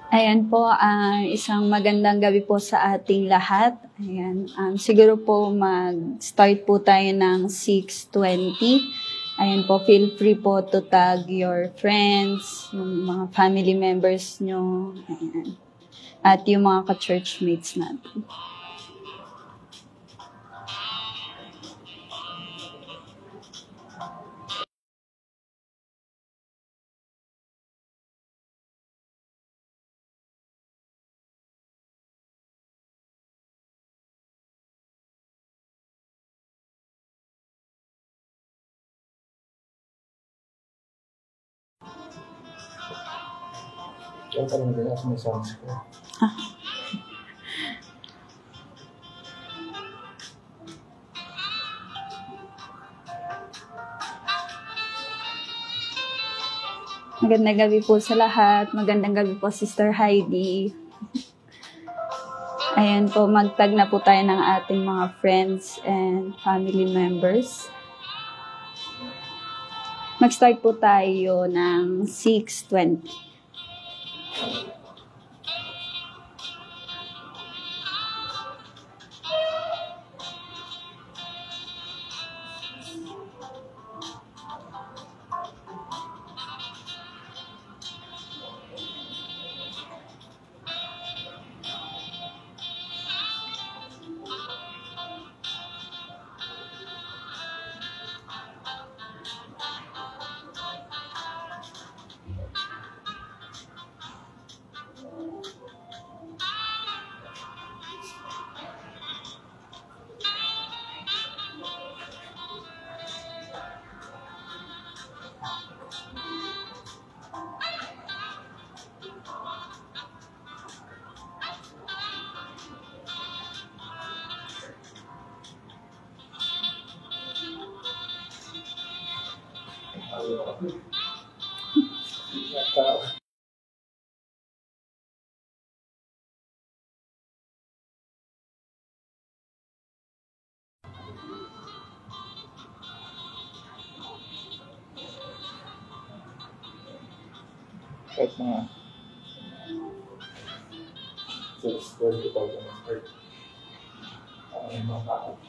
Ayan po, isang magandang gabi po sa ating lahat. Ayan, siguro po mag-start po tayo ng 6:20. Ayan po, feel free po to tag your friends, yung mga family members nyo, ayan, at yung mga ka-churchmates natin. Kaya parang nila sa may sounds ko. Magandang gabi po sa lahat. Magandang gabi po, Sister Heidi. Ayan po, magtag na po tayo ng ating mga friends and family members. Mag-start po tayo ng 6:20. Kahit mga 6:12 pa ako na-start. May mga tao.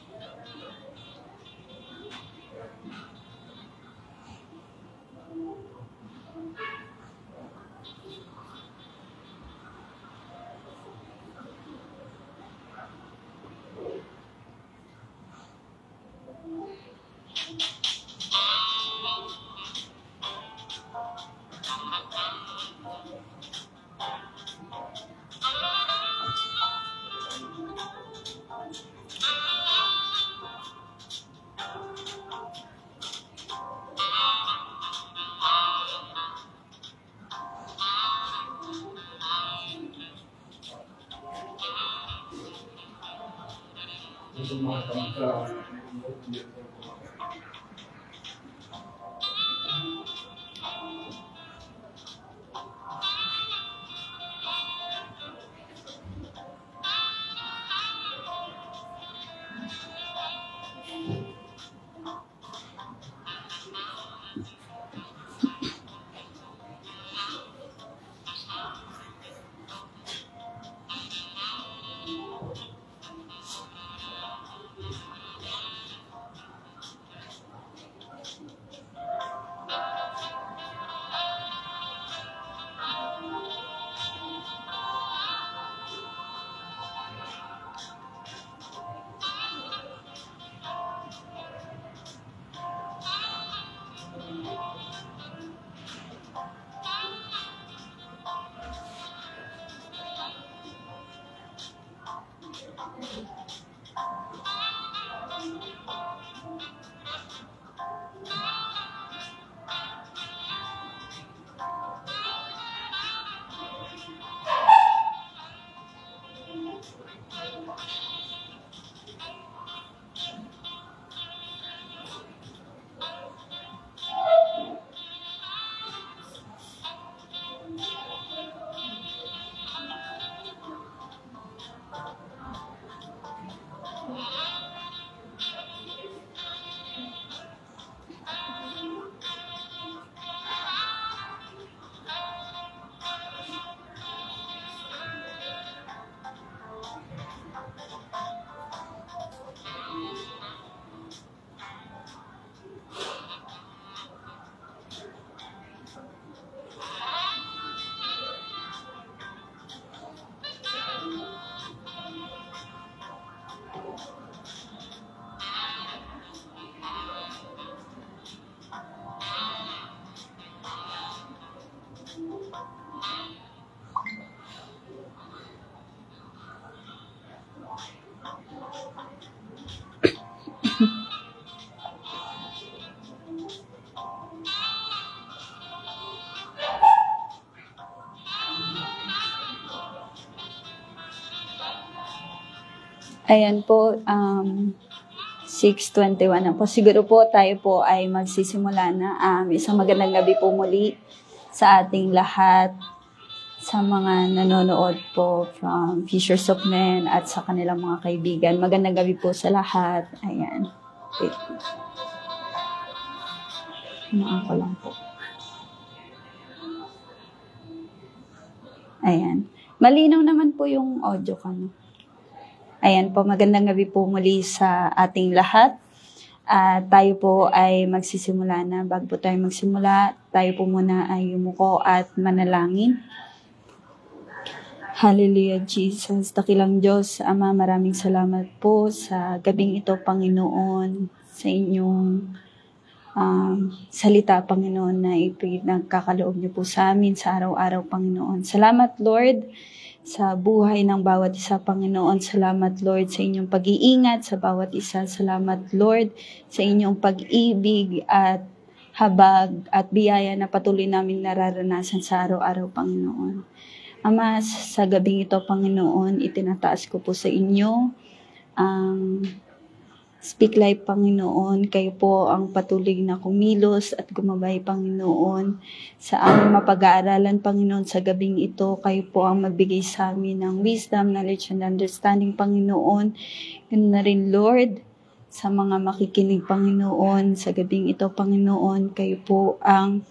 Ayan po, 6:21 na po. Siguro po tayo po ay magsisimula na. Isang magandang gabi po muli sa ating lahat, sa mga nanonood po from Fishers of Men at sa kanilang mga kaibigan. Magandang gabi po sa lahat. Ayan. Wait. Ako lang po. Ayan. Malinaw naman po yung audio ko. No? Ayan po, magandang gabi po muli sa ating lahat. Tayo po ay magsisimula na. Bago po tayo magsimula, tayo po muna ay yumuko at manalangin. Hallelujah, Jesus. Dakilang Diyos, Ama, maraming salamat po sa gabing ito, Panginoon, sa inyong salita, Panginoon, na ipinagkakaloob niyo po sa amin sa araw-araw, Panginoon. Salamat, Lord, sa buhay ng bawat isa, Panginoon. Salamat, Lord, sa inyong pag-iingat sa bawat isa. Salamat, Lord, sa inyong pag-ibig at habag at biyaya na patuloy namin nararanasan sa araw-araw, Panginoon. Ama, sa gabing ito, Panginoon, itinataas ko po sa inyo ang Speak Life, Panginoon. Kayo po ang patuloy na kumilos at gumabay, Panginoon, sa aming mapag-aaralan, Panginoon, sa gabing ito. Kayo po ang magbigay sa amin ng wisdom, knowledge, and understanding, Panginoon. Ganun na rin, Lord, sa mga makikinig, Panginoon, sa gabing ito, Panginoon. Kayo po ang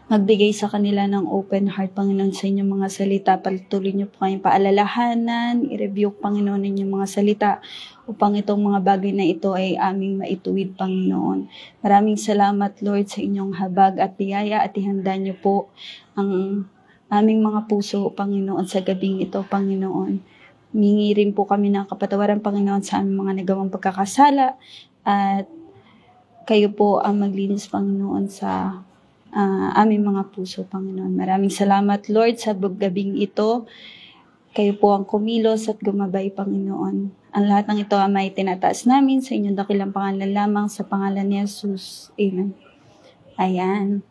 magbigay sa kanila ng open heart, Panginoon, sa inyong mga salita. Patuloy niyo po kayong paalalahanan, i-review, Panginoon, inyong mga salita upang itong mga bagay na ito ay aming maituwid, Panginoon. Maraming salamat, Lord, sa inyong habag at biyaya at ihanda niyo po ang aming mga puso, Panginoon, sa gabing ito, Panginoon. Mingi rin po kami ng kapatawaran, Panginoon, sa aming mga nagawang pagkakasala at kayo po ang maglinis, Panginoon, sa aming mga puso, Panginoon. Maraming salamat, Lord, sa gabing ito. Kayo po ang kumilos at gumabay, Panginoon. Ang lahat ng ito, Ama, ay tinataas namin sa inyong dakilang pangalan lamang, sa pangalan ni Jesus. Amen. Ayan.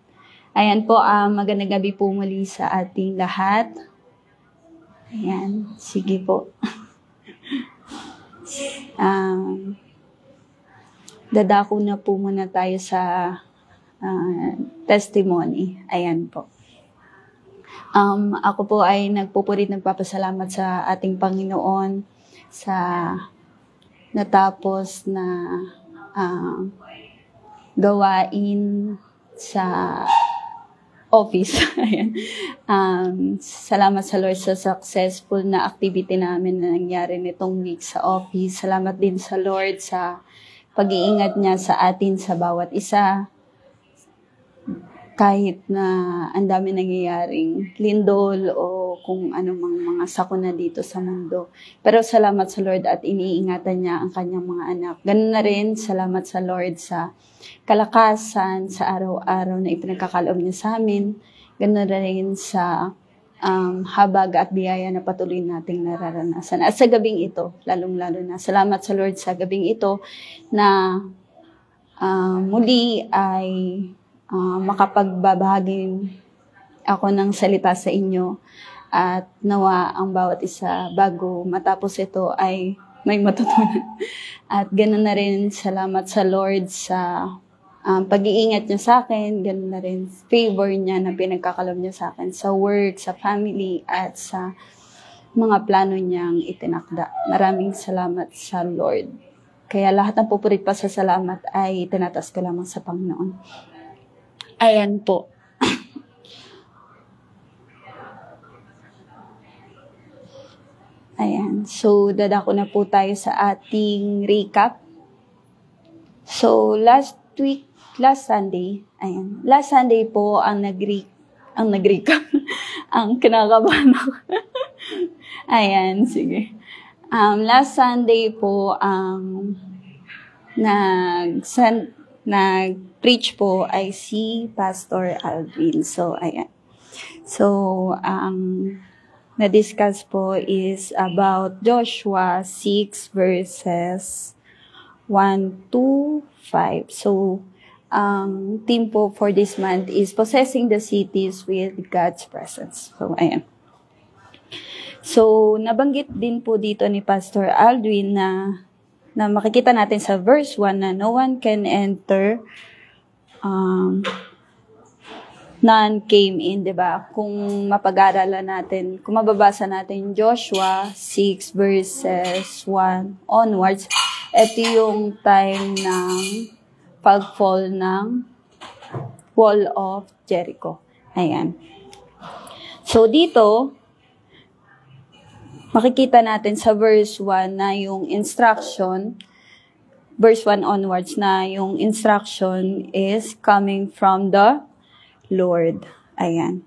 Ayan po, magandang gabi po muli sa ating lahat. Ayan. Sige po. Dadako na po muna tayo sa testimony. Ayan po. Ako po ay nagpapasalamat sa ating Panginoon sa natapos na gawain sa office. Ayan. Salamat sa Lord sa successful na activity namin na nangyari nitong week sa office. Salamat din sa Lord sa pag-iingat niya sa atin sa bawat isa. Kahit na ang dami nangyayaring lindol o kung anumang mga sakuna dito sa mundo. Pero salamat sa Lord at iniingatan niya ang kanyang mga anak. Ganun na rin, salamat sa Lord sa kalakasan, sa araw-araw na ipinagkakaloob niya sa amin. Ganun na rin sa habag at biyaya na patuloy nating nararanasan. At sa gabing ito, lalong-lalo na, salamat sa Lord sa gabing ito na muli ay makapagbabahagi ako ng salita sa inyo at nawa ang bawat isa bago matapos ito ay may matutunan. At ganoon na rin, salamat sa Lord sa pag-iingat niya sa akin, ganoon na rin favor niya na pinagkakalob niya sa akin sa work, sa family, at sa mga plano niyang itinakda. Maraming salamat sa Lord. Kaya lahat ng pupurit pa sa salamat ay tinatas ko lamang sa Panginoon. Ayan po. Ayan. So, dadako na po tayo sa ating recap. So, last Sunday po ang nag-recap. Ang kinakabahan ako. Ayan, sige. Last Sunday po, nag-preach po ay si Pastor Alvin. So, ayan. So, na-discuss po is about Joshua 6 verses 1 to 5. So, ang theme po for this month is possessing the cities with God's presence. So, ayan. So, nabanggit din po dito ni Pastor Aldwin na makikita natin sa verse 1 na no one can enter, none came in, 'di ba? Kung mapag-aralan natin, kung mababasa natin Joshua 6 verses 1 onwards, ito yung time ng pag-fall ng Wall of Jericho. Ayan. So, dito, makikita natin sa verse 1 na yung instruction, verse 1 onwards, na yung instruction is coming from the Lord. Ayan.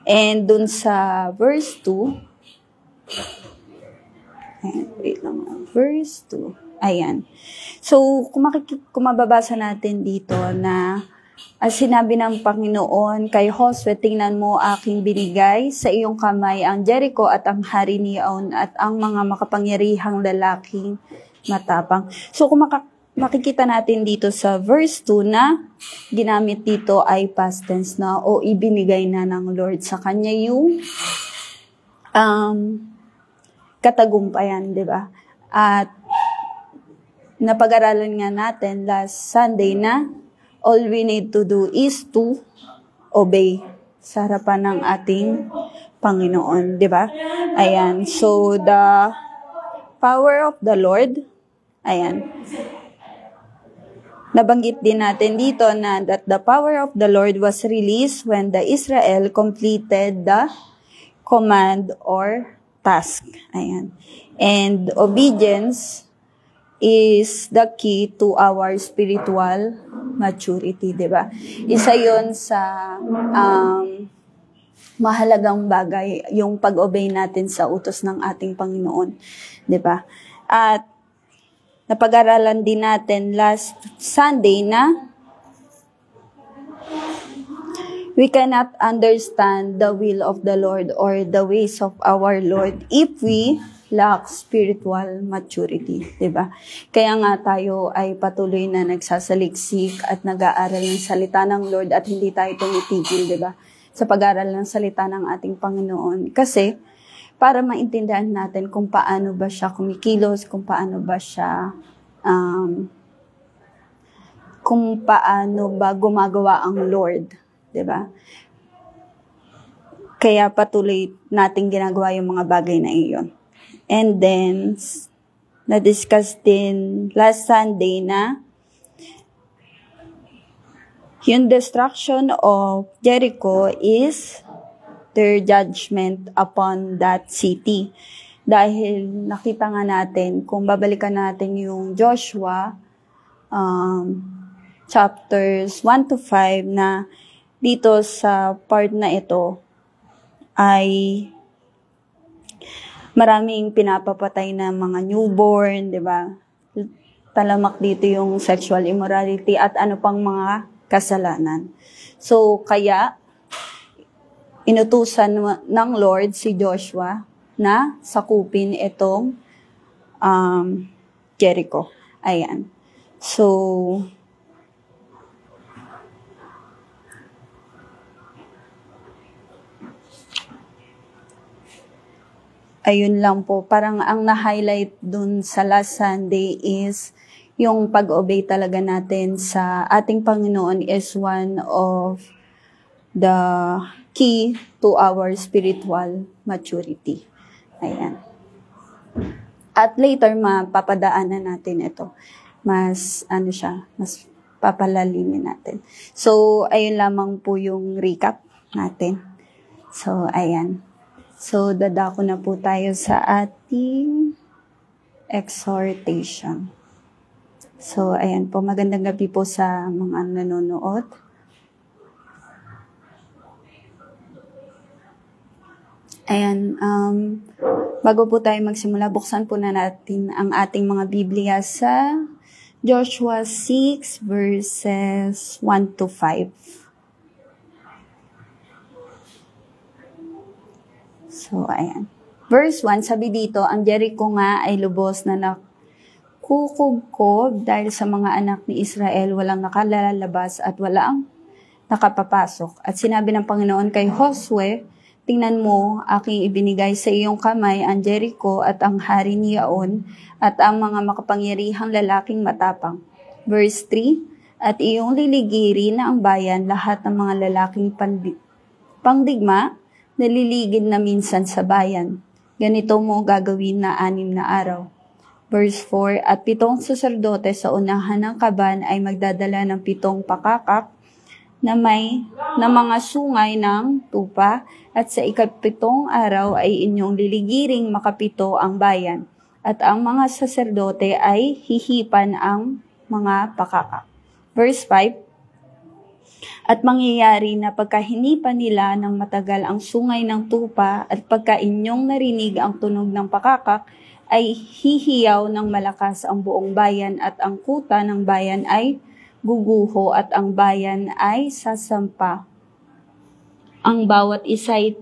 And dun sa verse 2, ayan, wait lang, verse 2, ayan. So, kung mababasa natin dito na sinabi ng Panginoon kay Josue, tingnan mo aking binigay sa iyong kamay ang Jericho at ang hari niyaon at ang mga makapangyarihang lalaking matapang. So kung makikita natin dito sa verse 2 na ginamit dito ay past tense na o ibinigay na ng Lord sa kanya yung katagumpayan, di ba? At napag-aralan nga natin last Sunday na all we need to do is to obey sa harapan ng ating Panginoon, di ba? Ayan. So, the power of the Lord, ayan. Nabanggit din natin dito na that the power of the Lord was released when the Israel completed the command or task. Ayan. And obedience is the key to our spiritual maturity, di ba? Isa yon sa mahalagang bagay, yung pag-obey natin sa utos ng ating Panginoon, di ba? At napag-aralan din natin last Sunday na we cannot understand the will of the Lord or the ways of our Lord if we lack spiritual maturity, 'di ba? Kaya nga tayo ay patuloy na nagsasaliksik at nag-aaral ng salita ng Lord at hindi tayo tumitigil, 'di ba? Sa pag-aaral ng salita ng ating Panginoon. Kasi para maintindihan natin kung paano ba siya kumikilos, kung paano ba siya kung paano ba gumagawa ang Lord, 'di ba? Kaya patuloy nating ginagawa yung mga bagay na iyon. And then, na-discuss din last Sunday na yung destruction of Jericho is their judgment upon that city. Dahil nakita nga natin, kung babalikan natin yung Joshua, chapters 1 to 5, na dito sa part na ito ay maraming pinapapatay na mga newborn, di ba? Talamak dito yung sexual immorality at ano pang mga kasalanan. So, kaya, inutusan ng Lord si Joshua na sakupin itong Jericho. Ayan. So, ayun lang po, parang ang na-highlight dun sa last Sunday is yung pag-obey talaga natin sa ating Panginoon is one of the key to our spiritual maturity. Ayan. At later, mapapadaanan natin ito. Mas papalalimin natin. So, ayun lamang po yung recap natin. So, ayan. So, dadako na po tayo sa ating exhortation. So, ayan po. Magandang gabi po sa mga nanonood. Ayan. Bago po tayo magsimula, buksan po na natin ang ating mga Biblia sa Joshua 6 verses 1 to 5. So, ayan. Verse 1, sabi dito, ang Jericho nga ay lubos na nakukubkob dahil sa mga anak ni Israel, walang nakalalabas at walang nakapapasok. At sinabi ng Panginoon kay Josue, tingnan mo, aking ibinigay sa iyong kamay ang Jericho at ang hari niyaon at ang mga makapangyarihang lalaking matapang. Verse 3, at iyong liligirin na ang bayan lahat ng mga lalaking pangdigma na liligid na minsan sa bayan. Ganito mo gagawin na 6 na araw. Verse 4, at 7 saserdote sa unahan ng kaban ay magdadala ng 7 pakakak na mga sungay ng tupa, at sa 7 araw ay inyong liligiring makapito ang bayan, at ang mga saserdote ay hihipan ang mga pakakak. Verse 5, at mangyayari na pagkahinipan nila ng matagal ang sungay ng tupa at pagka inyong narinig ang tunog ng pakakak, ay hihiyaw ng malakas ang buong bayan at ang kuta ng bayan ay guguho at ang bayan ay sasampa. Ang bawat isa'y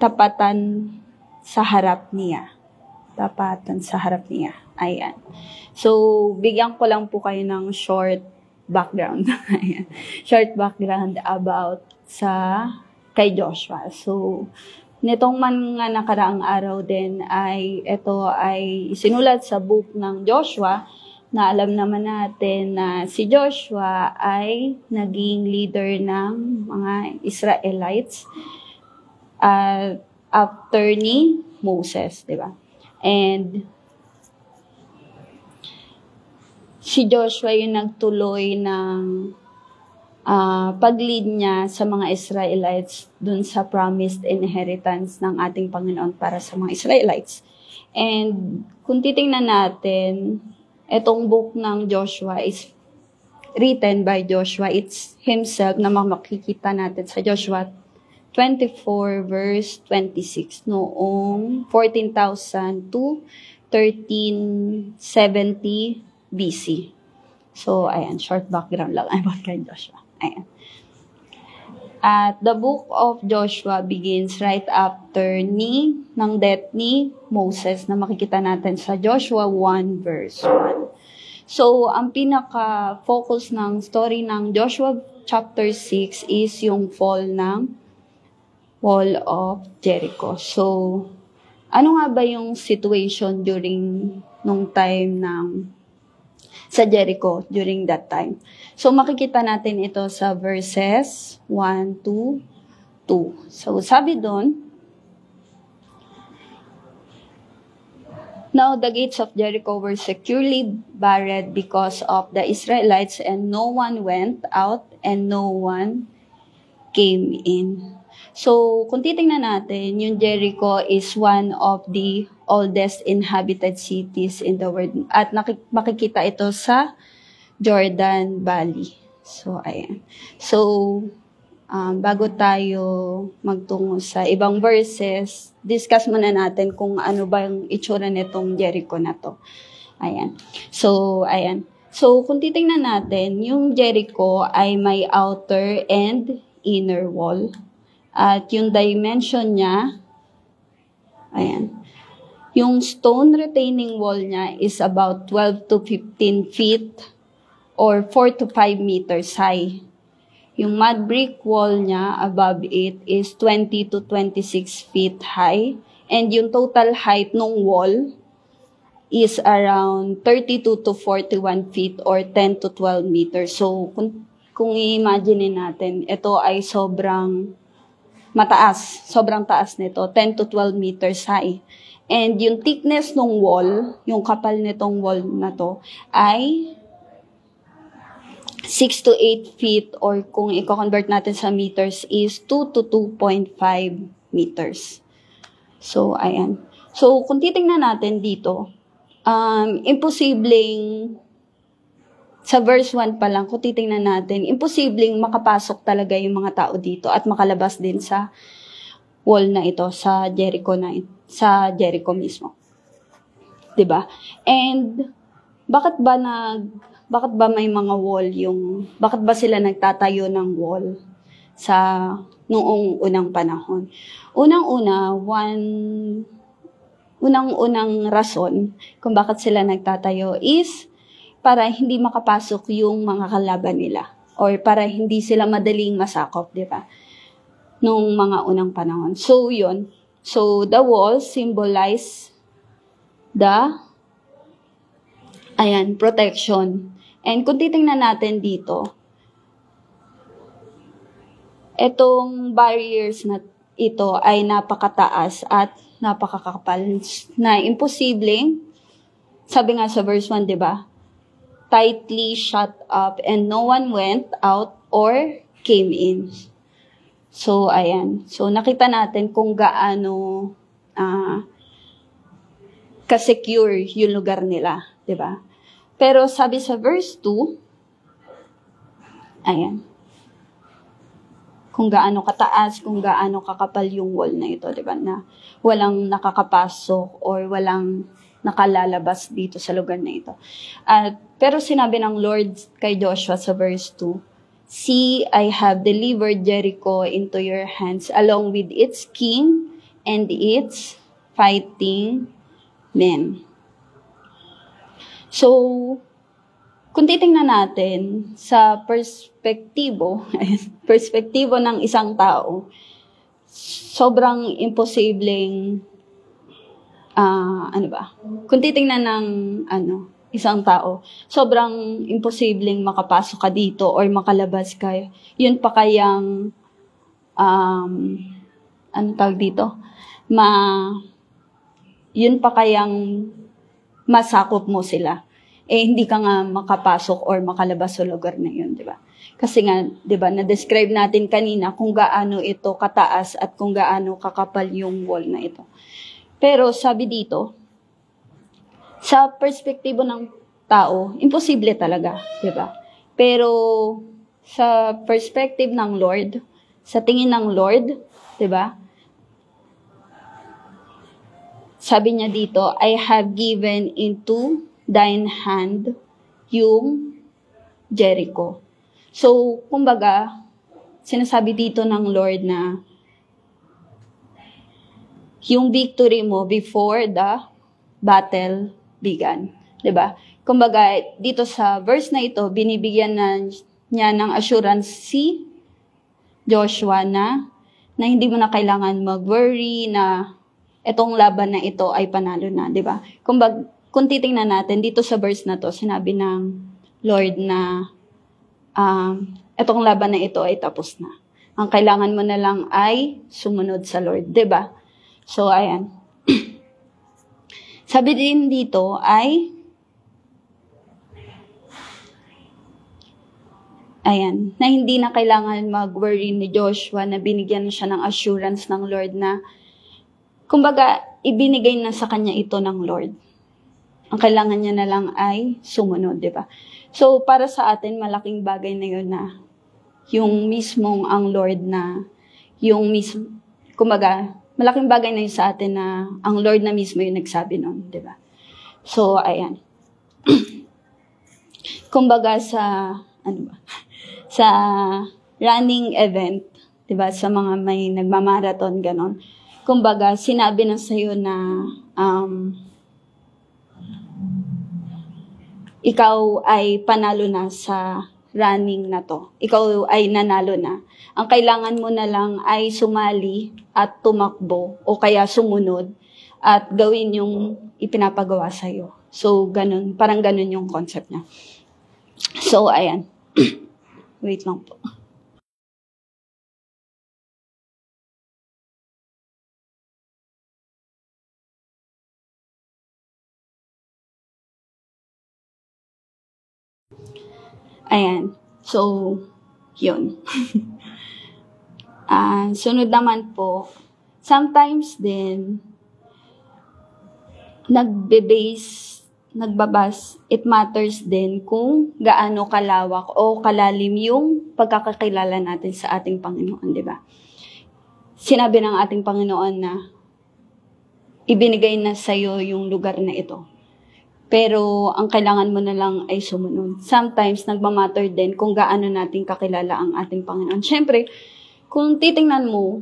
tapatan sa harap niya. Tapatan sa harap niya. Ayan. So, bigyan ko lang po kayo ng short background. Ayan. Short background about kay Joshua. So, nitong mga nakaraang araw din ay ito ay sinulat sa book ng Joshua, na alam naman natin na si Joshua ay naging leader ng mga Israelites after ni Moses, di ba? And si Joshua yung nagtuloy ng pag-lead niya sa mga Israelites dun sa promised inheritance ng ating Panginoon para sa mga Israelites. And kung titingnan natin, itong book ng Joshua is written by Joshua. It's himself na makikita natin sa Joshua 24 verse 26 noong 14,000 to 1370 BC. So, ayan, short background lang about kay Joshua. Ayan. At the book of Joshua begins right after ng death ni Moses na makikita natin sa Joshua 1 verse 1. So, ang pinaka-focus ng story ng Joshua chapter 6 is yung fall ng Wall of Jericho. So, ano nga ba yung situation nung time sa Jericho during that time? So, makikita natin ito sa verses 1 to 2. So, sabi doon, now the gates of Jericho were securely barred because of the Israelites, and no one went out and no one came in. So, kung titingnan natin, yung Jericho is one of the oldest inhabited cities in the world. At makikita ito sa Jordan Valley. So, ayan. So, bago tayo magtungo sa ibang verses, discuss muna natin kung ano ba yung itsura nitong Jericho na to. Ayan. So, ayan. So, kung titingnan natin, yung Jericho ay may outer and inner wall. At yung dimension niya, ayan, yung stone retaining wall niya is about 12 to 15 feet or 4 to 5 meters high. Yung mud brick wall niya above it is 20 to 26 feet high. And yung total height ng wall is around 32 to 41 feet or 10 to 12 meters. So, kung i-imagine natin, ito ay sobrang mataas, sobrang taas nito, 10 to 12 meters high. And yung thickness ng wall, yung kapal nitong wall na to, ay 6 to 8 feet or kung i-convert natin sa meters is 2 to 2.5 meters. So, ayan. So, kung titingnan natin dito, imposibleng sa verse 1 pa lang, kung titingnan natin, imposibleng makapasok talaga yung mga tao dito at makalabas din sa wall na ito, sa Jericho mismo. 'Di ba? And bakit ba may mga wall bakit ba sila nagtatayo ng wall sa noong unang panahon? Unang-unang rason kung bakit sila nagtatayo is para hindi makapasok yung mga kalaban nila or para hindi sila madaling masakop, di ba? nung mga unang panahon. So, yun. So, the wall symbolize the, protection. And kung titingnan natin dito, etong barriers na ito ay napakataas at napakakapal na imposibleng, sabi nga sa verse 1, di ba? Tightly shut up and no one went out or came in. So, ayan. So, nakita natin kung gaano ka-secure yung lugar nila. Diba? Pero sabi sa verse 2, ayan. Kung gaano kataas, kung gaano kakapal yung wall na ito. Diba? Na walang nakakapasok or walang nakalalabas dito sa lugar na ito. Pero sinabi ng Lord kay Joshua sa verse 2, "See, I have delivered Jericho into your hands along with its king and its fighting men." So, kung titingnan natin sa perspektibo ng isang tao, sobrang imposibleng kung titingnan ng isang tao, sobrang imposibleng makapasok ka dito or makalabas ka. Yun pa kayang yun pa kayang masakop mo sila. Hindi ka nga makapasok or makalabas sa lugar na yun, di ba? Kasi nga, di ba, na-describe natin kanina kung gaano ito kataas at kung gaano kakapal yung wall na ito. Pero sabi dito, sa perspektibo ng tao, imposible talaga, di ba? Pero sa perspective ng Lord, sa tingin ng Lord, di ba? Sabi niya dito, "I have given into thine hand yung Jericho." So, kumbaga, sinasabi dito ng Lord na yung victory mo before the battle began. Diba? Kumbaga, dito sa verse na ito, binibigyan niya ng assurance si Joshua na hindi mo na kailangan mag-worry na etong laban na ito ay panalo na. Diba? Kumbaga, kung titingnan natin, dito sa verse na to, sinabi ng Lord na etong laban na ito ay tapos na. Ang kailangan mo na lang ay sumunod sa Lord. Diba? So, ayan. Sabi din dito ay, na hindi na kailangan mag-worry ni Joshua na binigyan siya ng assurance ng Lord na, kumbaga, ibinigay na sa kanya ito ng Lord. Ang kailangan niya na lang ay sumunod, di ba? So, para sa atin, malaking bagay na yun na yung mismong ang Lord na, kumbaga, malaking bagay na yun sa atin na ang Lord na mismo yung nagsabi nun, di ba? So, ayan. Kumbaga sa running event, di ba? Sa mga may nagmamarathon, ganon. Kumbaga, sinabi na sa'yo na ikaw ay panalo na sa running na to. Ikaw ay nanalo na. Ang kailangan mo na lang ay sumali at tumakbo o kaya sumunod at gawin yung ipinapagawa sa'yo. So, ganun. Parang ganun yung concept niya. So, ayan. Wait lang po. Ayan. So, yun. Sunod naman po, sometimes din, it matters din kung gaano kalawak o kalalim yung pagkakakilala natin sa ating Panginoon, di ba? Sinabi ng ating Panginoon na ibinigay na sa'yo yung lugar na ito. Pero ang kailangan mo na lang ay sumunod. Sometimes, nagmamatter din kung gaano natin kakilala ang ating Panginoon. Siyempre, kung titingnan mo,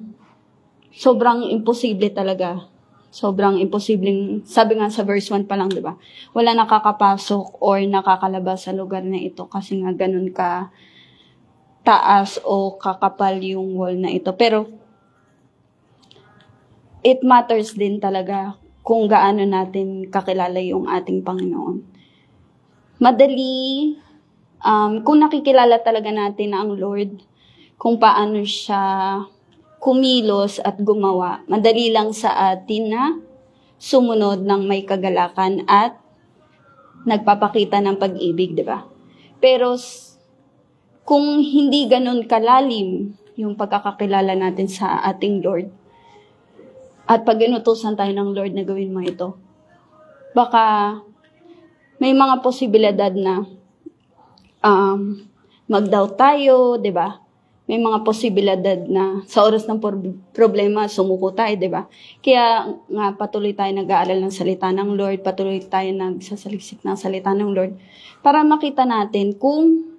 sobrang imposible talaga. Sobrang imposibleng, sabi nga sa verse 1 pa lang, di ba? Wala nakakapasok or nakakalabas sa lugar na ito kasi nga ganun ka taas o kakapal yung wall na ito. Pero it matters din talaga kung gaano natin kakilala yung ating Panginoon. Madali, kung nakikilala talaga natin ang Lord, kung paano siya kumilos at gumawa, madali lang sa atin na sumunod ng may kagalakan at nagpapakita ng pag-ibig, di ba? Pero kung hindi ganun kalalim yung pagkakakilala natin sa ating Lord, at pag inutusan tayo ng Lord na gawin mo ito, baka may mga posibilidad na mag-doubt tayo, di ba? May mga posibilidad na sa oras ng problema, sumuko tayo, di ba? Kaya nga patuloy tayo nag-aaral ng salita ng Lord, patuloy tayo nagsasaliksik ng salita ng Lord, para makita natin kung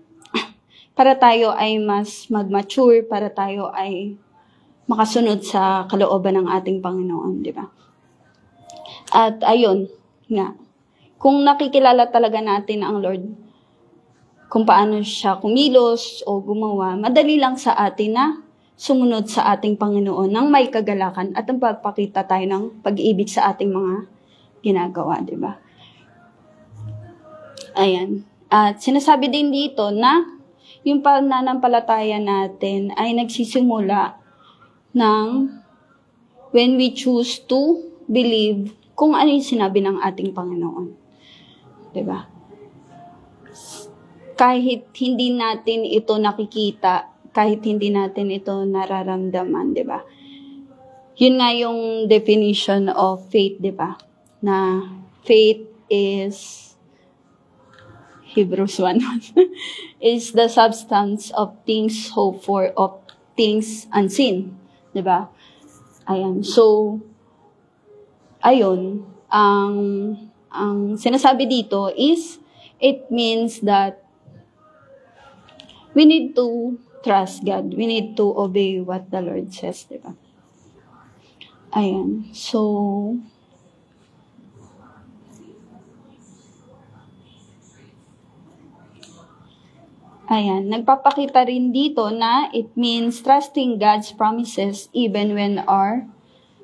para tayo ay mas mag-mature, para tayo ay makasunod sa kalooban ng ating Panginoon, di ba? At ayun, nga, kung nakikilala talaga natin ang Lord, kung paano siya kumilos o gumawa, madali lang sa atin na sumunod sa ating Panginoon ng may kagalakan at ang pagpakita tayo ng pag-ibig sa ating mga ginagawa, di ba? Ayan. At sinasabi din dito na yung pananampalataya natin ay nagsisimula ng when we choose to believe kung ano yung sinabi ng ating Panginoon. di ba? Kahit hindi natin ito nakikita, kahit hindi natin ito nararamdaman, di ba? Yun nga yung definition of faith, di ba? Na faith is, Hebrews 1:1, is the substance of things hoped for, of things unseen. Di ba? Ayan. So, ayun, ang sinasabi dito is, it means that we need to trust God. We need to obey what the Lord says, di ba? Ayan. So, ayan. Nagpapakita rin dito na it means trusting God's promises even when our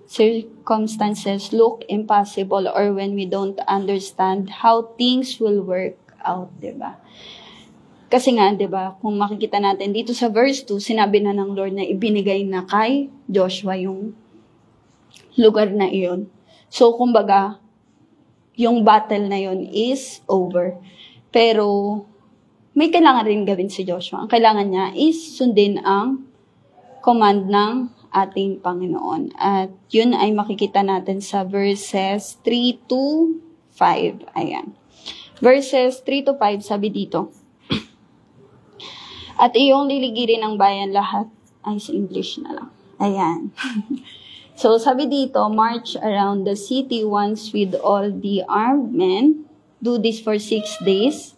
circumstances look impossible or when we don't understand how things will work out, di ba? Kasi nga, di ba, kung makikita natin dito sa verse 2, sinabi na ng Lord na ibinigay na kay Joshua yung lugar na iyon. So, kumbaga, yung battle na yun is over. Pero, may kailangan rin gawin si Joshua. Ang kailangan niya is sundin ang command ng ating Panginoon. At yun ay makikita natin sa verses 3 to 5. Ayan. Verses 3 to 5, sabi dito, at iyong liligirin ang bayan lahat. Ay, sa English na lang. Ayan. So, sabi dito, march around the city once with all the armed men. Do this for 6 days.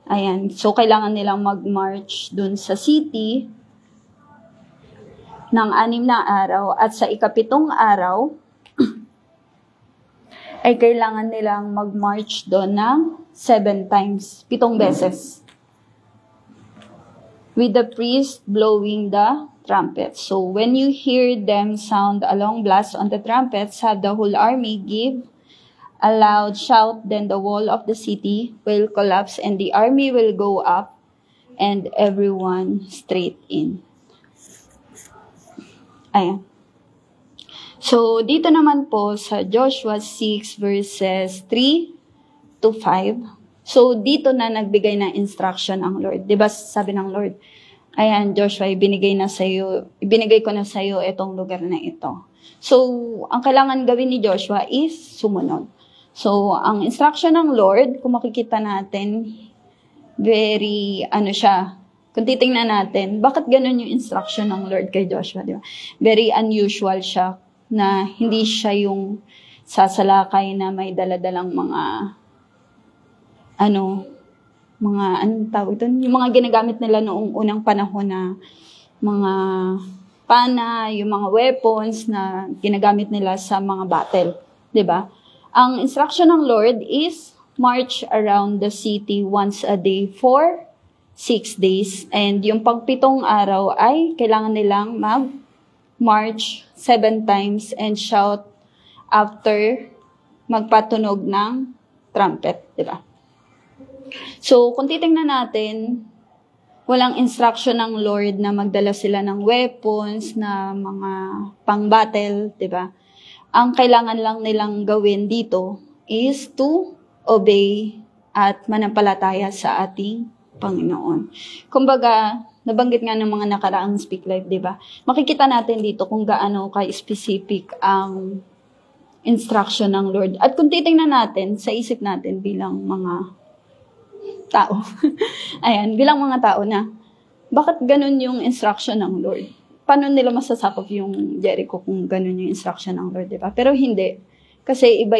Ayan. So, kailangan nilang mag-march dun sa city ng 6 na araw. At sa ika-7 araw, ay kailangan nilang mag-march doon ng 7 times. 7 beses. With the priest blowing the trumpet. So, when you hear them sound a long blast on the trumpets, have the whole army give a loud shout, then the wall of the city will collapse and the army will go up and everyone straight in. Ayan. So, dito naman po sa Joshua 6 verses 3 to 5, so, dito na nagbigay ng instruction ang Lord. Diba sabi ng Lord, ayan, Joshua, ibinigay ko na sa iyo itong lugar na ito. So, ang kailangan gawin ni Joshua is sumunod. So, ang instruction ng Lord, kung makikita natin, very, kung titingnan natin, bakit ganun yung instruction ng Lord kay Joshua, di ba? Very unusual siya, na hindi siya yung sasalakay na may daladalang mga anong tawag doon? Yung mga ginagamit nila noong unang panahon na mga pana, yung mga weapons na ginagamit nila sa mga battle. 'Di ba? Ang instruction ng Lord is march around the city once a day for 6 days. And yung pag-7 araw ay kailangan nilang march 7 times and shout after magpatunog ng trumpet, di ba? So, kung titingnan natin, walang instruction ng Lord na magdala sila ng weapons, na mga pang-battle, di ba? Ang kailangan lang nilang gawin dito is to obey at manampalataya sa ating Panginoon. Kumbaga, nabanggit nga ng mga nakaraang Speak Life, di ba? Makikita natin dito kung gaano ka-specific ang instruction ng Lord. At kung titingnan natin, sa isip natin bilang mga tao. Ayan, bilang mga tao na, bakit ganun yung instruction ng Lord? Paano nila masasakop yung Jericho kung ganun yung instruction ng Lord, diba? Pero hindi. Kasi iba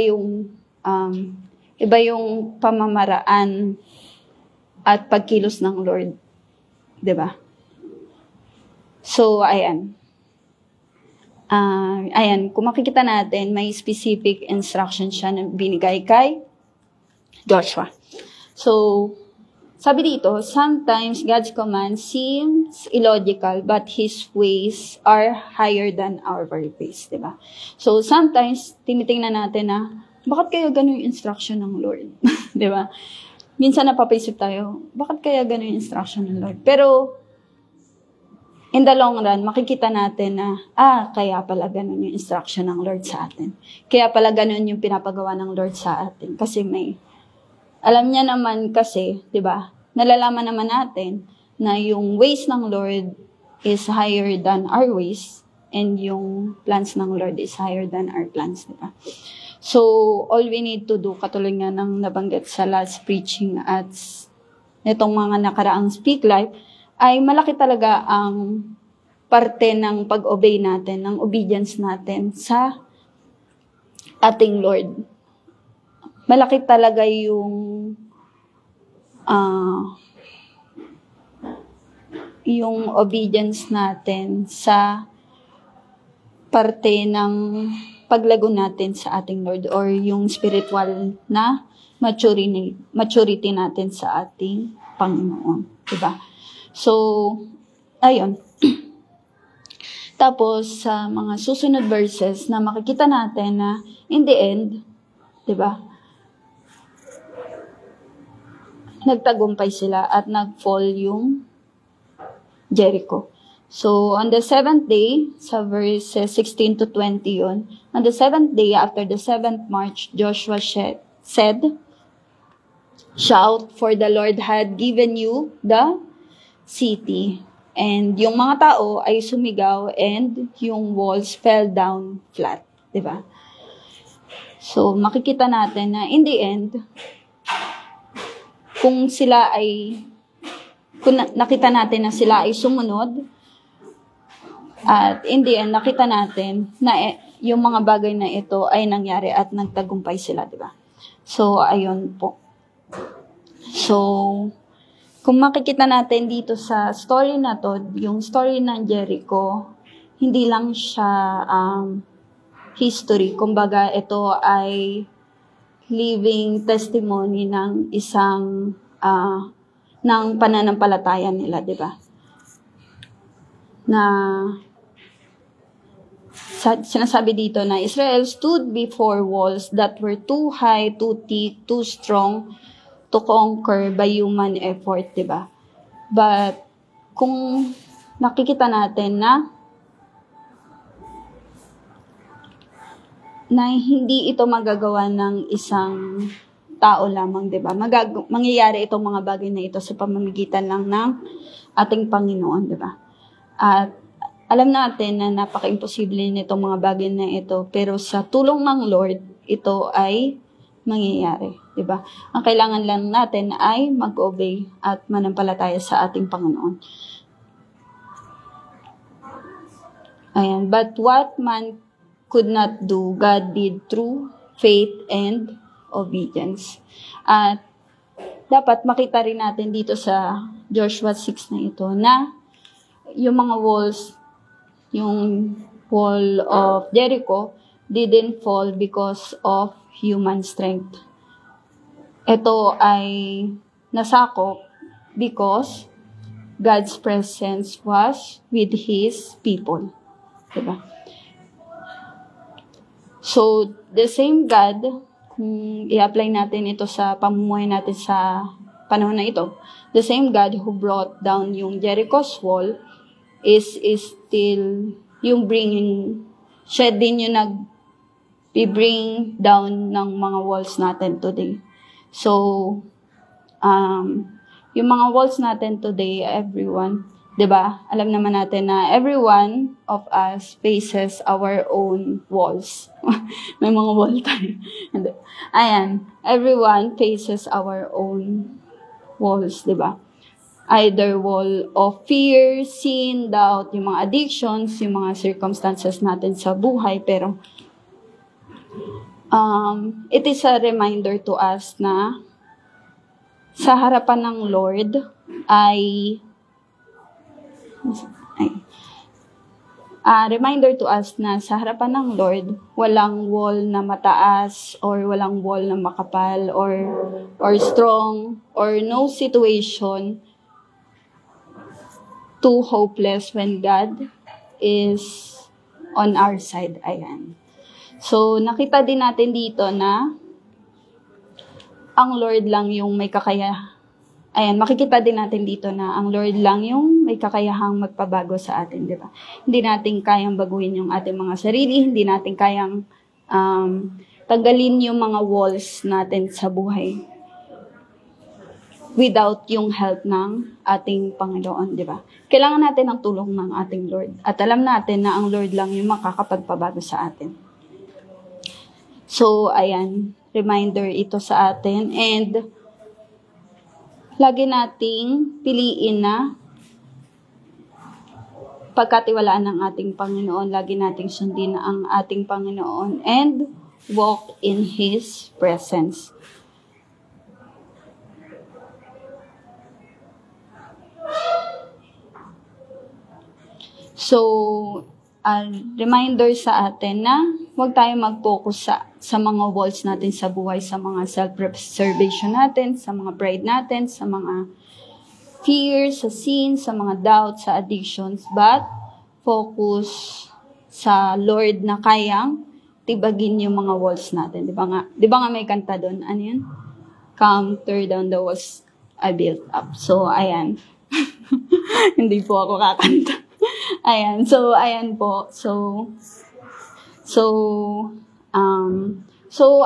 yung pamamaraan at pagkilos ng Lord. Diba? So, ayan. Kung makikita natin, may specific instruction siya na binigay kay Joshua. So, sabi dito, sometimes God's command seems illogical, but His ways are higher than our ways, diba? So, sometimes, tinitingnan natin na, bakit kaya gano'n yung instruction ng Lord? Diba? Minsan napapaisip tayo, bakit kaya gano'n yung instruction ng Lord? Pero, in the long run, makikita natin na, kaya pala gano'n yung instruction ng Lord sa atin. Kaya pala gano'n yung pinapagawa ng Lord sa atin. Kasi alam niya naman kasi, di ba, nalalaman naman natin na yung ways ng Lord is higher than our ways and yung plans ng Lord is higher than our plans, di ba? So, all we need to do, katulad nga ng nabanggit sa last preaching at nitong mga nakaraang Speak Life, ay malaki talaga ang parte ng pag-obey natin, ng obedience natin sa ating Lord. Malaki talaga yung obedience natin sa parte ng paglago natin sa ating Lord or yung spiritual na maturity natin sa ating Panginoon. Diba? So, ayun. Tapos, sa mga susunod verses na makikita natin na in the end, diba? Nagtagumpay sila at nag-fall yung Jericho. So, on the 7th day, sa verses 16 to 20 yun, on the 7th day, after the 7th march, Joshua said, "Shout, for the Lord had given you the city." And yung mga tao ay sumigaw and yung walls fell down flat. Diba? So, makikita natin na in the end, kung nakita natin na sila ay sumunod, at in the end, nakita natin na yung mga bagay na ito ay nangyari at nagtagumpay sila, di ba? So, ayun po. So, kung makikita natin dito sa story na to, yung story ng Jericho, hindi lang siya history. Kumbaga, ito ay living testimony ng isang ng pananampalataya nila, di ba? Na sinasabi dito na Israel stood before walls that were too high, too thick, too strong to conquer by human effort, di ba? But kung nakikita natin na hindi ito magagawa ng isang tao lamang, di ba? Mangyayari itong mga bagay na ito sa pamamagitan lang ng ating Panginoon, di ba? At alam natin na napaka-imposible nitong mga bagay na ito, pero sa tulong ng Lord, ito ay mangyayari, di ba? Ang kailangan lang natin ay mag-obey at manampalataya sa ating Panginoon. Ayan, but what man could not do, God did through faith and obedience. At dapat makita rin natin dito sa Joshua 6 na ito na yung mga walls, yung wall of Jericho didn't fall because of human strength. Ito ay nasakop because God's presence was with His people. Diba? So, the same God, kung i-apply natin ito sa pamumuhay natin sa panahon na ito, the same God who brought down yung Jericho's wall is still yung bringing, siya din yung nag-bring down ng mga walls natin today. So, yung mga walls natin today, everyone, 'di ba? Alam naman natin na every one of us faces our own walls. May mga wall tayo. Ayan, everyone faces our own walls, 'di ba? Either wall of fear, sin, doubt, yung mga addictions, yung mga circumstances natin sa buhay, pero it is a reminder to us na sa harapan ng Lord reminder to us na sa harapan ng Lord, walang wall na mataas or walang wall na makapal or strong or no situation too hopeless when God is on our side. Ayan. So, nakita din natin dito na ang Lord lang yung may kakaya. Ayan, makikita din natin dito na ang Lord lang yung may kakayahang magpabago sa atin, di ba? Hindi natin kayang baguhin yung ating mga sarili, hindi natin kayang tanggalin yung mga walls natin sa buhay without yung help ng ating Panginoon, di ba? Kailangan natin ang tulong ng ating Lord. At alam natin na ang Lord lang yung makakapagpabago sa atin. So, ayan, reminder ito sa atin. And lagi nating piliin na pagkatiwalaan ng ating Panginoon. Lagi nating sundin ang ating Panginoon and walk in His presence. So, reminder sa atin na huwag tayo mag-focus sa mga walls natin sa buhay, sa mga self-preservation natin, sa mga pride natin, sa mga fears, sa sins, sa mga doubts, sa addictions, but focus sa Lord na kayang tibagin yung mga walls natin. Di ba nga may kanta doon? Ano yun? Come, tear down the walls I built up. So, ayan. Hindi po ako kakanta. Ayan. So, ayan po. So,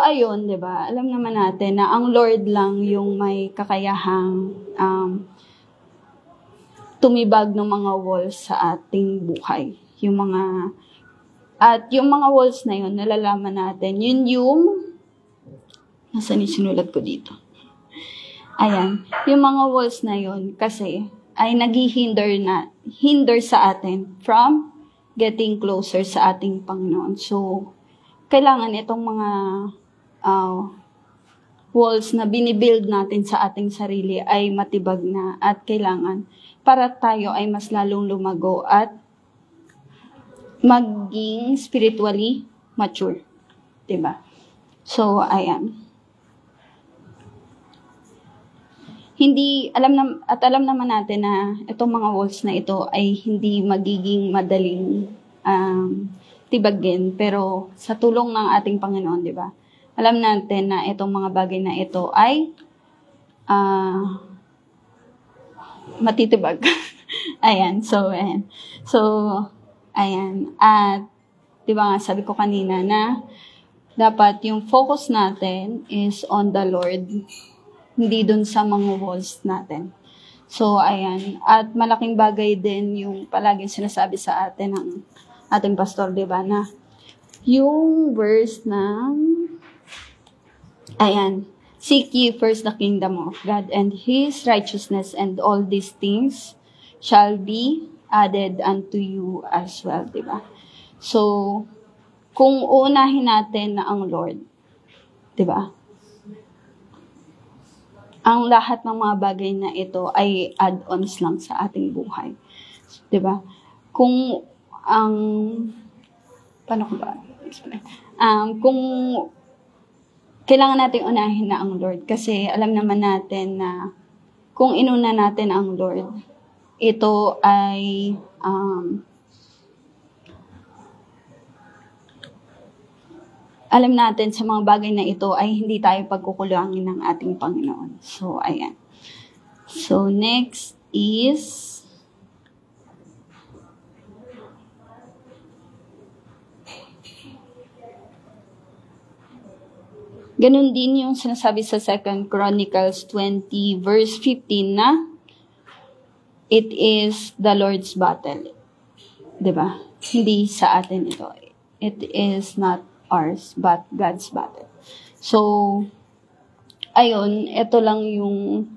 ayun, 'di ba? Alam naman natin na ang Lord lang yung may kakayahang tumibag ng mga walls sa ating buhay. Yung mga walls na yun, nalalaman natin, yun yung nasaan yung sinulat ko dito? Ayan, yung mga walls na yun kasi ay hinder sa atin from getting closer sa ating Panginoon. So, kailangan itong mga walls na binibuild natin sa ating sarili ay matibag na at kailangan para tayo ay mas lalong lumago at maging spiritually mature. Diba? So, ayan. Alam naman natin na itong mga walls na ito ay hindi magiging madaling tibagin, pero sa tulong ng ating Panginoon, di ba? Alam natin na itong mga bagay na ito ay matitibag. Ayan, so, ayan. So, ayan. At, di ba nga, sabi ko kanina na dapat yung focus natin is on the Lord, hindi dun sa mga walls natin. So, ayan. At malaking bagay din yung palaging sinasabi sa atin ng ating pastor, di ba, na yung verse ng, ayan, seek ye first the kingdom of God and His righteousness, and all these things shall be added unto you as well, di ba? So, kung uunahin natin na ang Lord, di ba? Ang lahat ng mga bagay na ito ay add-ons lang sa ating buhay. 'Di ba? Kung paano ko ba explain? Kung kailangan nating unahin na ang Lord kasi alam naman natin na kung inuna natin ang Lord, ito ay alam natin sa mga bagay na ito ay hindi tayo pagkukulangin ng ating Panginoon. So, ayan. So, next is ganun din yung sinasabi sa 2 Chronicles 20 verse 15 na it is the Lord's battle. 'Di ba? Hindi sa atin ito. It is not ours, but God's battle. So, ayun, ito lang yung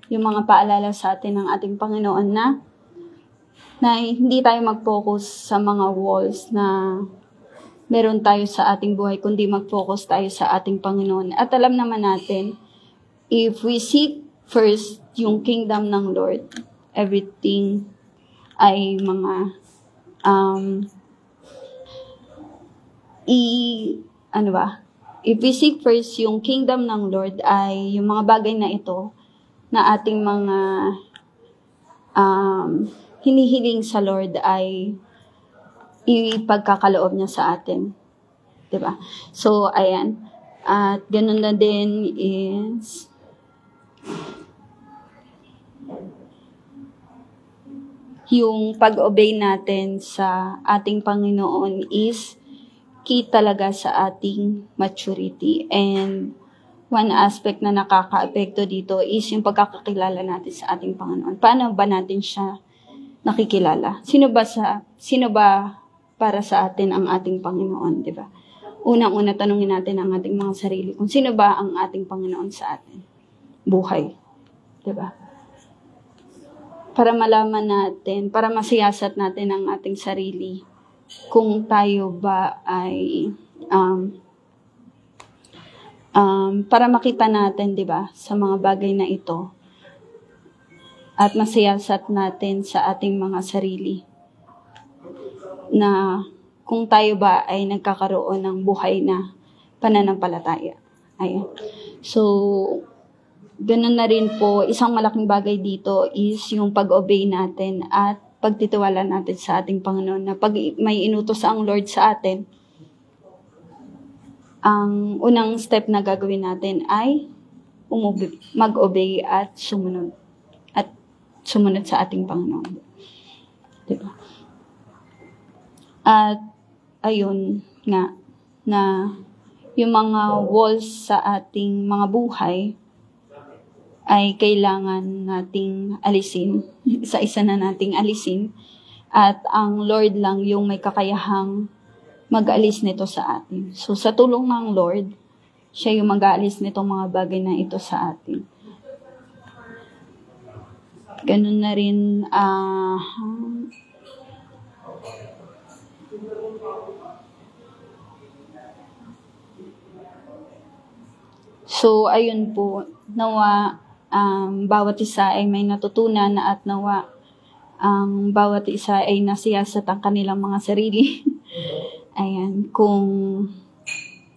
mga paalala sa atin ng ating Panginoon na hindi tayo mag-focus sa mga walls na meron tayo sa ating buhay, kundi mag-focus tayo sa ating Panginoon. At alam naman natin, if we seek first yung kingdom ng Lord, everything ay mga if we seek first yung kingdom ng Lord, ay yung mga bagay na ito na ating mga hinihiling sa Lord ay ipagkakaloob niya sa atin. 'Di ba? So, ayan. At ganun na din is yung pag-obey natin sa ating Panginoon is key talaga sa ating maturity. And one aspect na nakaka-apekto dito is yung pagkakakilala natin sa ating Panginoon. Paano ba natin siya nakikilala? Sino ba para sa atin ang ating Panginoon, 'di ba? Unang-una tanungin natin ang ating mga sarili kung sino ba ang ating Panginoon sa atin. Buhay, 'di ba? Para malaman natin, para masiyasat natin ang ating sarili kung tayo ba ay para makita natin, 'di ba, sa mga bagay na ito at masiyasat natin sa ating mga sarili na kung tayo ba ay nagkakaroon ng buhay na pananampalataya. Ayan. So, ganun na rin po, isang malaking bagay dito is yung pag-obey natin at pagtitiwala natin sa ating Panginoon na pag may inutos ang Lord sa atin, ang unang step na gagawin natin ay mag-obey at sumunod sa ating Panginoon. Diba? At ayun nga, na yung mga walls sa ating mga buhay ay kailangan nating alisin. Isa-isa na nating alisin. At ang Lord lang yung may kakayahang mag-alis nito sa atin. So sa tulong ng Lord, siya yung mag-aalis nitong mga bagay na ito sa atin. Ganun na rin, so, ayun po, nawa bawat isa ay may natutunan at nawa bawat isa ay nasiyasat ang kanilang mga sarili. Ayan, kung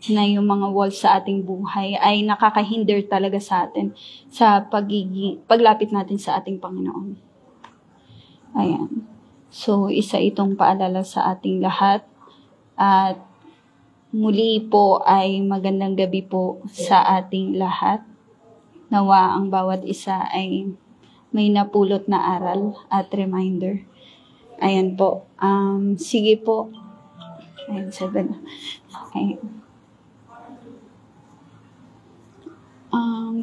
na yung mga walls sa ating buhay ay nakakahinder talaga sa atin sa paglapit natin sa ating Panginoon. Ayan. So, isa itong paalala sa ating lahat. At muli po ay magandang gabi po sa ating lahat. Nawa ang bawat isa ay may napulot na aral at reminder. Ayan po. Sige po. Ayan, 7. Ayan.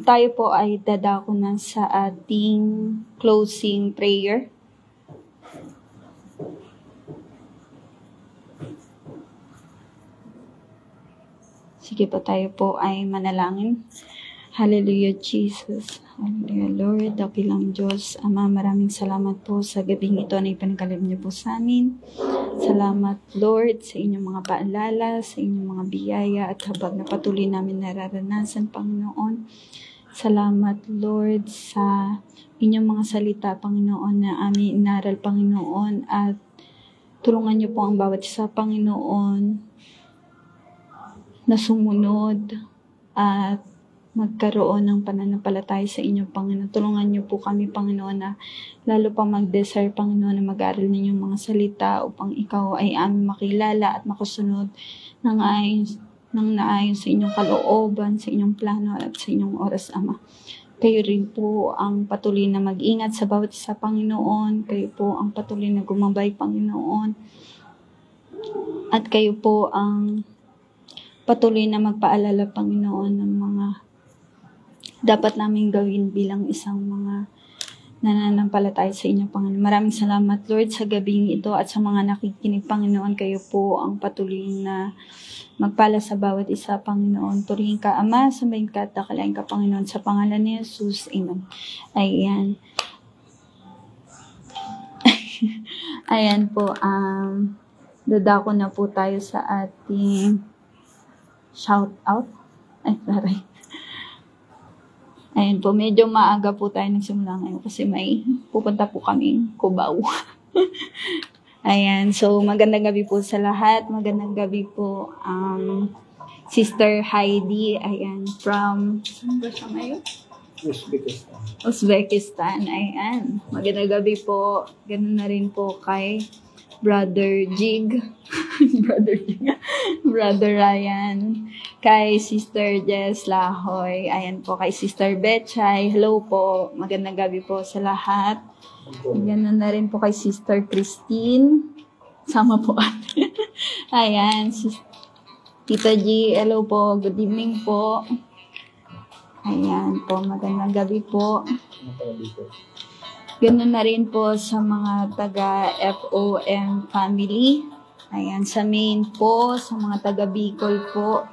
Tayo po ay dadako na sa ating closing prayer. Sige po, tayo po ay manalangin. Hallelujah, Jesus. Hallelujah, Lord. Dakilang Diyos. Ama, maraming salamat po sa gabing ito na ipinagkaloob niyo po sa amin. Salamat, Lord, sa inyong mga paalala, sa inyong mga biyaya at habag na patuloy namin nararanasan, Panginoon. Salamat, Lord, sa inyong mga salita, Panginoon, na aming inaral, Panginoon, at tulungan niyo po ang bawat isa, Panginoon, na sumunod at magkaroon ng pananampalataya sa inyo, Panginoon. Tulungan niyo po kami, Panginoon, na lalo pa mag-desire, Panginoon, na mag-aral ninyong mga salita upang ikaw ay aming makilala at makasunod ng naayon sa inyong kalooban, sa inyong plano at sa inyong oras, Ama. Kayo rin po ang patuloy na mag-ingat sa bawat isa, Panginoon. Kayo po ang patuloy na gumabay, Panginoon. At kayo po ang patuloy na magpaalala, Panginoon, ng mga dapat namin gawin bilang isang mga nananampalataya sa inyo, Panginoon. Maraming salamat, Lord, sa gabing ito at sa mga nakikinig, Panginoon. Kayo po ang patuloy na magpala sa bawat isa, Panginoon. Purihin ka, Ama, sambahin ka at dakalain ka, Panginoon, sa pangalan ni Jesus. Amen. Ayan. Ayan po, dadako na po tayo sa ating shout out. Ay, sorry. Ayan po, medyo maaga po tayo nagsimula ngayon kasi may pupunta po kaming Cubao. Ayan, so magandang gabi po sa lahat. Magandang gabi po Sister Heidi. Ayan, from, saan ba siya ngayon? Uzbekistan. Ayan, magandang gabi po. Ganun na rin po kay Brother Jig. Brother Ryan. Kay Sister Jess Lahoy. Ayan po, kay Sister Betchay. Hello po. Magandang gabi po sa lahat. Ganun na rin po kay Sister Christine. Sama po. Ayan. Tita G, hello po. Good evening po. Ayan po. Magandang gabi po. Ganun na rin po sa mga taga FOM family. Ayan, sa main po, sa mga taga Bicol po.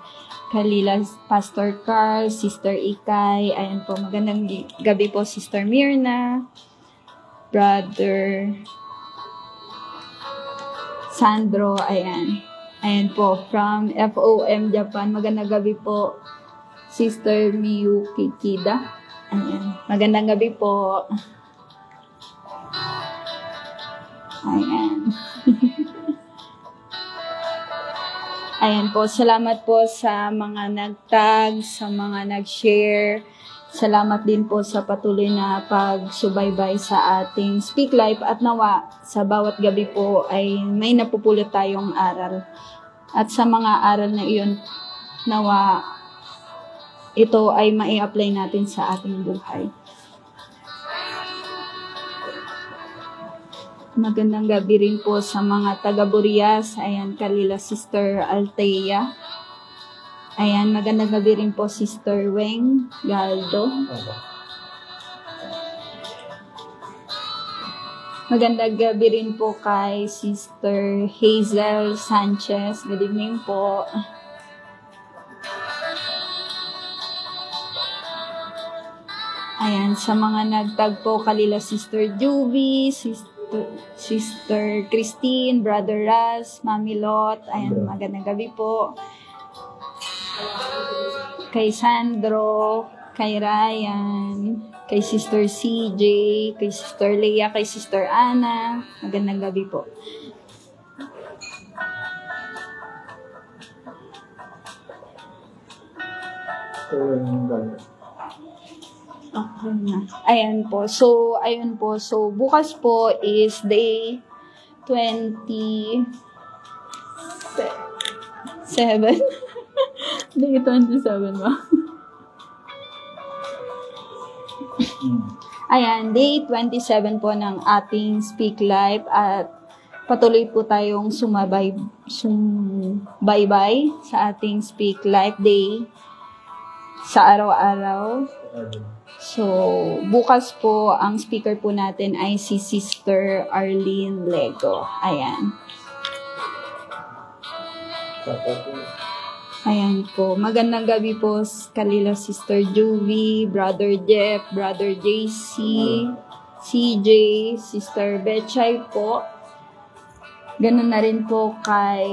Kalila Pastor Carl, Sister Ikay. Ayan po, magandang gabi po, Sister Mirna. Brother Sandro, ayan. Ayan po, from FOM Japan. Magandang gabi po, Sister Miyuki Kida. Ayan, magandang gabi po. Ayan. Ayan po, salamat po sa mga nag-tag, sa mga nag-share. Salamat din po sa patuloy na pagsubaybay sa ating Speak Life at nawa sa bawat gabi po ay may napupulot tayong aral. At sa mga aral na iyon, nawa ito ay mai-apply natin sa ating buhay. Magandang gabi rin po sa mga taga-Burias. Ayan, kalila Sister Althea. Ayan, magandang gabi rin po Sister Weng Galdo. Magandang gabi rin po kay Sister Hazel Sanchez. Good evening po. Ayan, sa mga nagtag po kalila Sister Juvie, Sister Christine, Brother Raz, Mami Lot. Ayan, magandang gabi po. Kay Sandro, kay Ryan, kay Sister CJ, kay Sister Leah, kay Sister Ana. Magandang gabi po. Okay na. Ayan po. So, ayun po. So, bukas po is day 27. Day 27 ba? Ayan, day 27 po ng ating Speak Life at patuloy po tayong sumabaybay sa ating Speak Life Day sa araw-araw. So, bukas po, ang speaker po natin ay si Sister Arlene Lego. Ayan. Ayan po. Magandang gabi po kalila Sister Juvie, Brother Jeff, Brother JC, CJ, Sister Betchay po. Ganun na rin po kay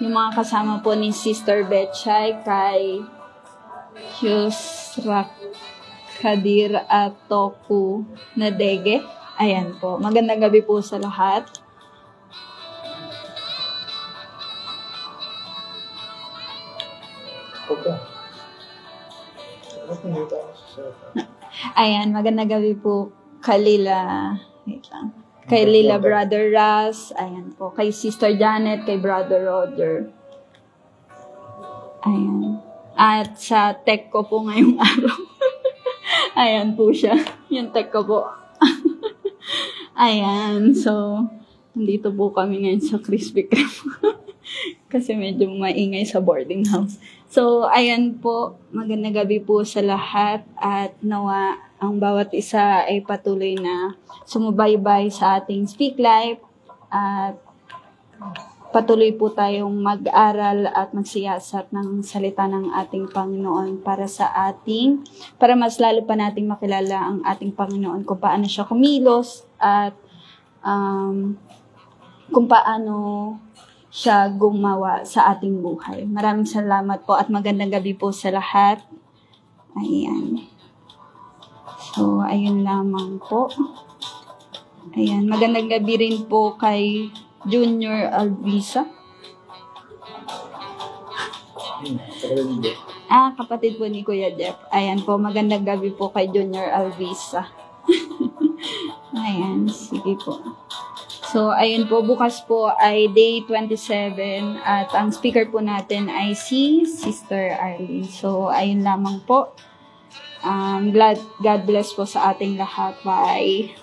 yung mga kasama po ni Sister Betchay, kay Yusrak Kadir at Toku Nadege. Ayan po. Magandang gabi po sa lahat. Okay. Ano kung dito ako sa cellphone? Ayan, magandang gabi po wait lang. Kay Lila Brother Ras, ayan po, kay Sister Janet, kay Brother Roger. Ayan. At sa tech ko po ngayong araw. Ayan po siya. Yung tech ko po. Ayan. So, nandito po kami ngayon sa Krispy Kreme. Kasi medyo maingay sa boarding house. So, ayan po. Magandang gabi po sa lahat. At nawa ang bawat isa ay patuloy na sumubaybay sa ating Speak Life. At patuloy po tayong mag-aral at magsiyasat ng salita ng ating Panginoon para mas lalo pa nating makilala ang ating Panginoon kung paano siya kumilos at kung paano siya gumawa sa ating buhay. Maraming salamat po at magandang gabi po sa lahat. Ayan. So, ayun lamang po. Ayan. Magandang gabi rin po kay Junior Alvisa. Kapatid po ni Kuya Jeff. Ayan po, magandang gabi po kay Junior Alvisa. Ayan, sige po. So, ayun po, bukas po ay day 27 at ang speaker po natin ay si Sister Arlene. So, ayun lamang po. God bless po sa ating lahat. Bye.